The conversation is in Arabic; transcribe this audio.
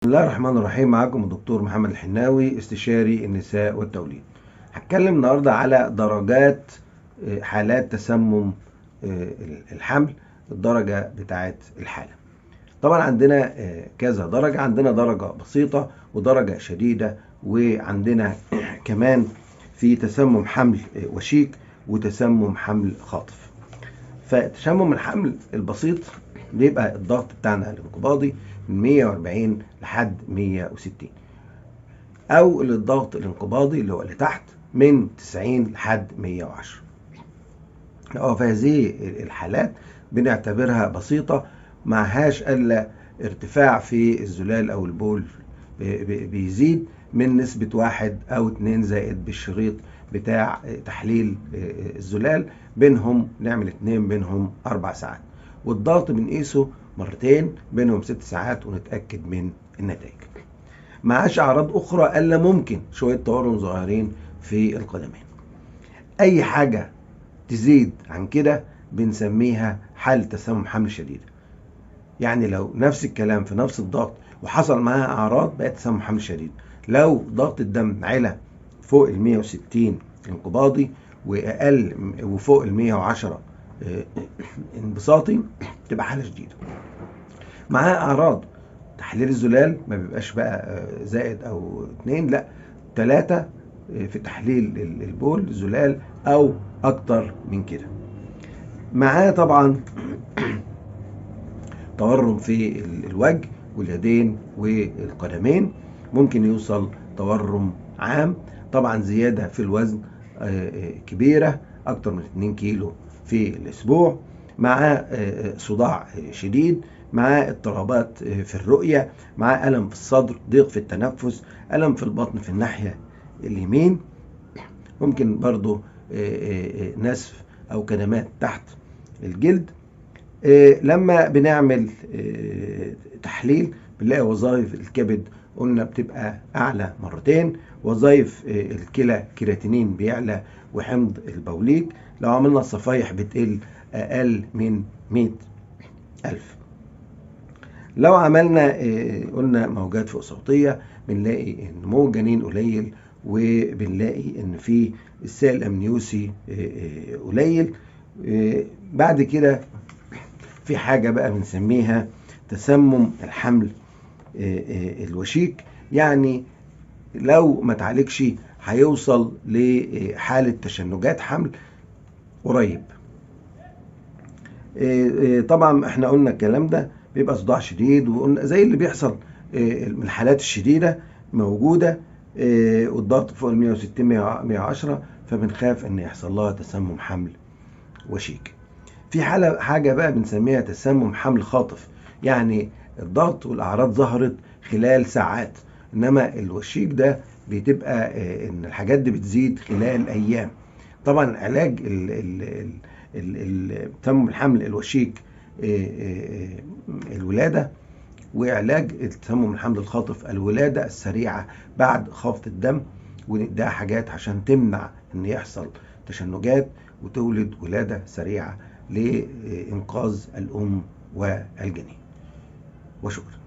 بسم الله الرحمن الرحيم. معاكم الدكتور محمد الحناوي، استشاري النساء والتوليد. هتكلم النهارده على درجات حالات تسمم الحمل، الدرجة بتاعت الحالة. طبعا عندنا كذا درجة، عندنا درجة بسيطة ودرجة شديدة، وعندنا كمان في تسمم حمل وشيك وتسمم حمل خاطف. فتسمم الحمل البسيط بيبقى الضغط بتاعنا الانقباضي من 140 لحد 160، او الضغط الانقباضي اللي هو اللي تحت من 90 لحد 110. في هذه الحالات بنعتبرها بسيطة، معهاش الا ارتفاع في الزلال او البول بيزيد من نسبة 1 أو 2 زائد بالشريط بتاع تحليل الزلال، بينهم نعمل 2 بينهم 4 ساعات، والضغط بنقيسه مرتين بينهم 6 ساعات ونتأكد من النتائج. معاش أعراض أخرى إلا ممكن شوية تورم ظاهرين في القدمين. أي حاجة تزيد عن كده بنسميها حالة تسمم حمل شديد. يعني لو نفس الكلام في نفس الضغط وحصل معاها أعراض بقت تسمم حمل شديد. لو ضغط الدم علا فوق ال 160 انقباضي وأقل وفوق ال 110 انبساطي تبقى حالة شديدة. معاها أعراض تحليل الزلال ما بيبقاش بقى زائد أو 2، لا 3 في تحليل البول الزلال أو أكتر من كده. معاه طبعا تورم في الوجه واليدين والقدمين، ممكن يوصل تورم عام. طبعا زيادة في الوزن كبيرة أكتر من 2 كيلو في الأسبوع، مع صداع شديد، مع اضطرابات في الرؤية، مع ألم في الصدر، ضيق في التنفس، ألم في البطن في الناحية اليمين، ممكن برضو نسف أو كدمات تحت الجلد. لما بنعمل تحليل بنلاقي وظائف الكبد قلنا بتبقى أعلى مرتين، وظائف الكلى كرياتينين بيعلى، وحمض البوليك لو عملنا الصفايح بتقل أقل من 100,000. لو عملنا قلنا موجات فوق صوتية بنلاقي نمو الجنين قليل، وبنلاقي ان في السائل الامنيوسي قليل. بعد كده في حاجة بقى بنسميها تسمم الحمل الوشيك، يعني لو ما تعالجش هيوصل لحالة تشنجات حمل قريب. طبعا احنا قلنا الكلام ده بيبقى صداع شديد، وقلنا زي اللي بيحصل من الحالات الشديدة موجودة، والضغط فوق ال 160 110، فبنخاف ان يحصل لها تسمم حمل وشيك. في حاجة بقى بنسميها تسمم حمل خاطف، يعني الضغط والأعراض ظهرت خلال ساعات، إنما الوشيك ده بتبقى إن الحاجات دي بتزيد خلال أيام. طبعا علاج تسمم الحمل الوشيك الولادة، وعلاج تسمم الحمل الخاطف الولادة السريعة بعد خفض الدم، وده حاجات عشان تمنع إن يحصل تشنجات وتولد ولادة سريعة لإنقاذ الأم والجنين. وشكرا.